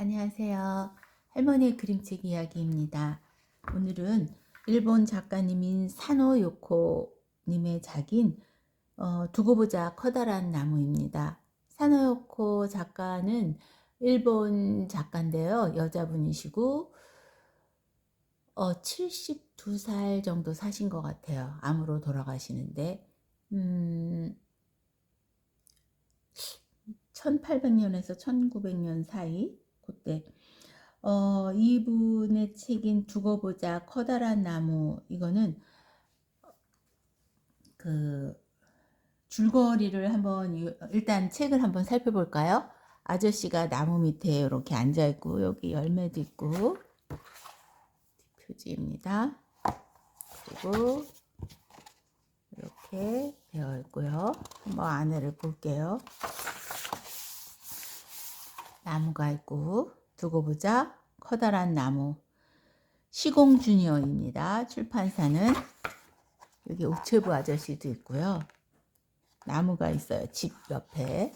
안녕하세요. 할머니의 그림책 이야기입니다. 오늘은 일본 작가님인 사노 요코님의 작인 두고 보자 커다란 나무입니다. 사노 요코 작가는 일본 작가인데요. 여자분이시고 72살 정도 사신 것 같아요. 암으로 돌아가시는데 1800년에서 1900년 사이 그때 이분의 책인 두고 보자 커다란 나무, 이거는 그 줄거리를 한번 일단 책을 한번 살펴볼까요? 아저씨가 나무 밑에 이렇게 앉아 있고 여기 열매도 있고 표지입니다. 그리고 이렇게 되어 있고요. 한번 안에를 볼게요. 나무가 있고 두고 보자 커다란 나무, 시공 주니어입니다. 출판사는 여기 우체부 아저씨도 있고요. 나무가 있어요. 집 옆에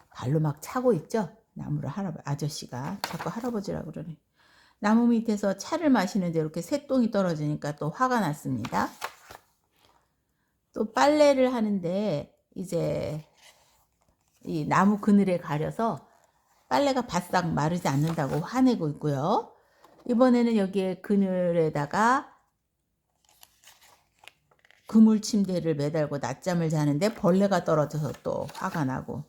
발로 막 차고 있죠. 나무를 아저씨가 자꾸 할아버지라고 그러네. 나무 밑에서 차를 마시는데 이렇게 새똥이 떨어지니까 또 화가 났습니다. 또 빨래를 하는데 이제 이 나무 그늘에 가려서 빨래가 바싹 마르지 않는다고 화내고 있고요. 이번에는 여기에 그늘에다가 그물 침대를 매달고 낮잠을 자는데 벌레가 떨어져서 또 화가 나고,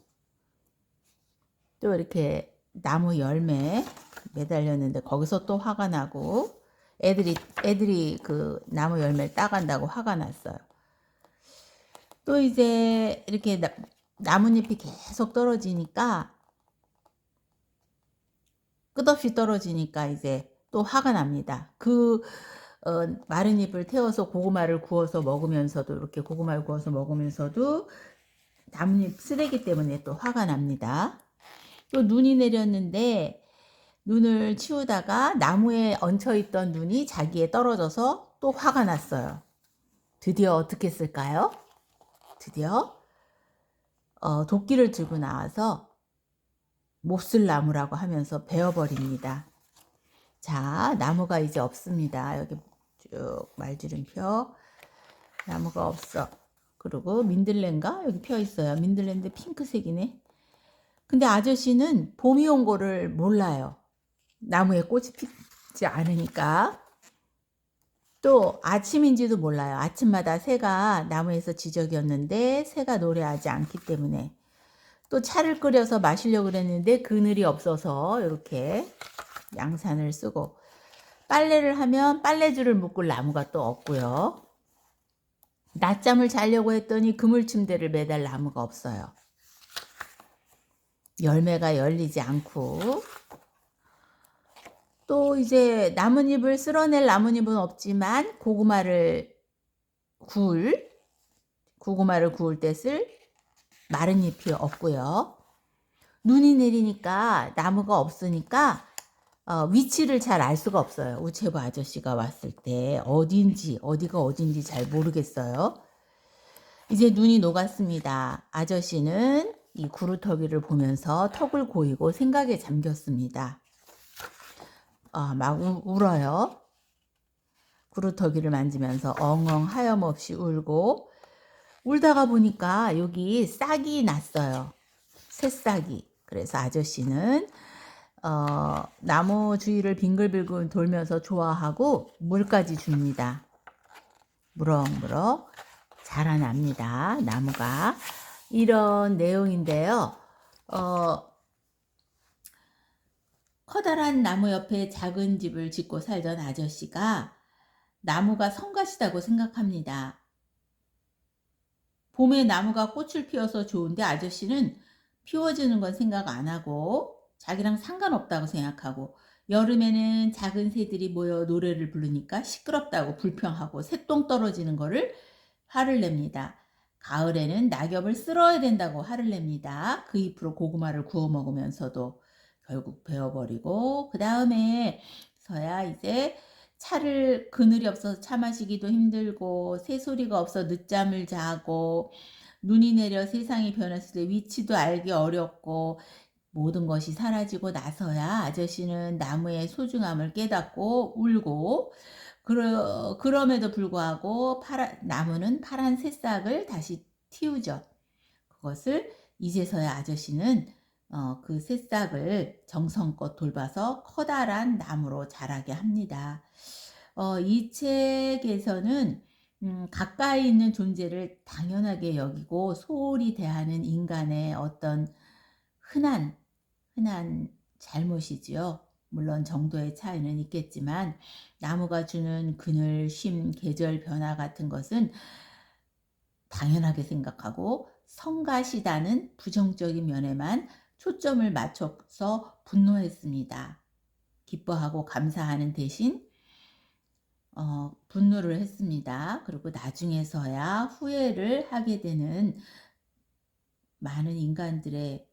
또 이렇게 나무 열매 매달렸는데 거기서 또 화가 나고, 애들이 그 나무 열매를 따간다고 화가 났어요. 또 이제 이렇게 나뭇잎이 계속 떨어지니까, 끝없이 떨어지니까 이제 또 화가 납니다. 마른 잎을 태워서 고구마를 구워서 먹으면서도, 이렇게 고구마를 구워서 먹으면서도 나뭇잎 쓰레기 때문에 또 화가 납니다. 또 눈이 내렸는데 눈을 치우다가 나무에 얹혀있던 눈이 자기에 떨어져서 또 화가 났어요. 드디어 어떻게 쓸까요? 드디어 도끼를 들고 나와서 몹쓸 나무라고 하면서 베어버립니다. 자, 나무가 이제 없습니다. 여기 쭉 말주름표, 나무가 없어. 그리고 민들레인가? 여기 펴 있어요. 민들레인데 핑크색이네. 근데 아저씨는 봄이 온 거를 몰라요. 나무에 꽃이 피지 않으니까. 또 아침인지도 몰라요. 아침마다 새가 나무에서 지저귀었는데 새가 노래하지 않기 때문에. 또 차를 끓여서 마시려고 그랬는데 그늘이 없어서 이렇게 양산을 쓰고, 빨래를 하면 빨래줄을 묶을 나무가 또 없고요. 낮잠을 자려고 했더니 그물 침대를 매달 나무가 없어요. 열매가 열리지 않고, 또 이제 나뭇잎을 쓸어낼 나뭇잎은 없지만 고구마를 구울 때 쓸 마른 잎이 없고요. 눈이 내리니까 나무가 없으니까 위치를 잘 알 수가 없어요. 우체부 아저씨가 왔을 때 어디가 어딘지 잘 모르겠어요. 이제 눈이 녹았습니다. 아저씨는 이 구루터기를 보면서 턱을 고이고 생각에 잠겼습니다. 막 울어요. 구루터기를 만지면서 엉엉 하염없이 울고, 울다가 보니까 여기 싹이 났어요. 새싹이. 그래서 아저씨는 나무 주위를 빙글빙글 돌면서 좋아하고 물까지 줍니다. 무럭무럭 자라납니다, 나무가. 이런 내용인데요. 커다란 나무 옆에 작은 집을 짓고 살던 아저씨가 나무가 성가시다고 생각합니다. 봄에 나무가 꽃을 피워서 좋은데 아저씨는 피워주는 건 생각 안 하고 자기랑 상관없다고 생각하고, 여름에는 작은 새들이 모여 노래를 부르니까 시끄럽다고 불평하고 새똥 떨어지는 거를 화를 냅니다. 가을에는 낙엽을 쓸어야 된다고 화를 냅니다. 그 잎으로 고구마를 구워 먹으면서도 결국 베어버리고, 그 다음에 서야 이제 그늘이 없어서 차 마시기도 힘들고, 새소리가 없어 늦잠을 자고, 눈이 내려 세상이 변했을 때 위치도 알기 어렵고, 모든 것이 사라지고 나서야 아저씨는 나무의 소중함을 깨닫고 울고, 그럼에도 불구하고 나무는 파란 새싹을 다시 틔우죠. 그것을 이제서야 아저씨는 그 새싹을 정성껏 돌봐서 커다란 나무로 자라게 합니다. 이 책에서는 가까이 있는 존재를 당연하게 여기고 소홀히 대하는 인간의 어떤 흔한 잘못이지요. 물론 정도의 차이는 있겠지만 나무가 주는 그늘, 쉼, 계절 변화 같은 것은 당연하게 생각하고 성가시다는 부정적인 면에만 초점을 맞춰서 분노했습니다. 기뻐하고 감사하는 대신 분노를 했습니다. 그리고 나중에서야 후회를 하게 되는 많은 인간들의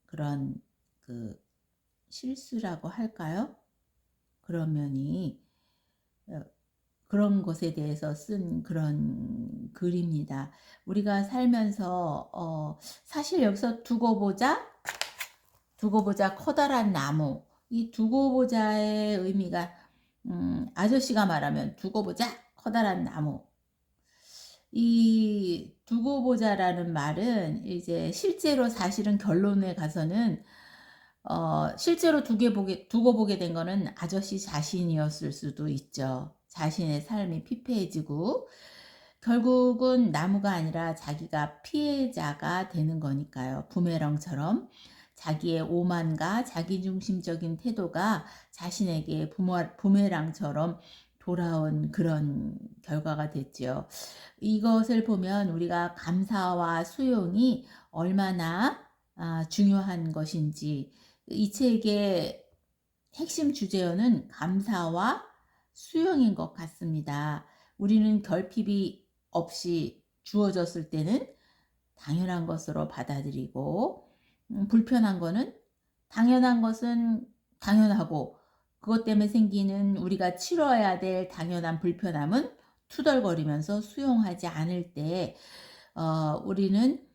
그런 그 실수라고 할까요? 그런 면이 그런 것에 대해서 쓴 그런 글입니다. 우리가 살면서 사실 여기서 두고 보자 커다란 나무, 이 두고 보자의 의미가 아저씨가 말하면 두고 보자 커다란 나무, 이 두고 보자라는 말은 이제 실제로 사실은 결론에 가서는 실제로 두고 보게 된 거는 아저씨 자신이었을 수도 있죠. 자신의 삶이 피폐해지고 결국은 나무가 아니라 자기가 피해자가 되는 거니까요. 부메랑처럼 자기의 오만과 자기중심적인 태도가 자신에게 부메랑처럼 돌아온 그런 결과가 됐죠. 이것을 보면 우리가 감사와 수용이 얼마나 중요한 것인지, 이 책의 핵심 주제어는 감사와 수용인 것 같습니다. 우리는 결핍이 없이 주어졌을 때는 당연한 것으로 받아들이고, 불편한 거는 당연한 것은 당연하고, 그것 때문에 생기는 우리가 치러야 될 당연한 불편함은 투덜거리면서 수용하지 않을 때 우리는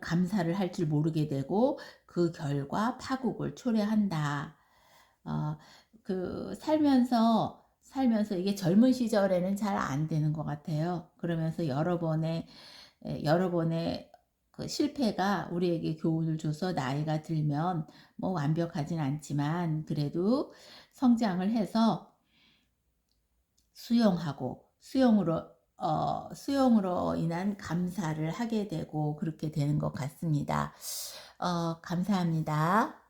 감사를 할 줄 모르게 되고 그 결과 파국을 초래한다. 살면서 이게 젊은 시절에는 잘 안 되는 것 같아요. 그러면서 여러 번의 그 실패가 우리에게 교훈을 줘서 나이가 들면 뭐 완벽하진 않지만 그래도 성장을 해서 수용으로 인한 감사를 하게 되고 그렇게 되는 것 같습니다. 감사합니다.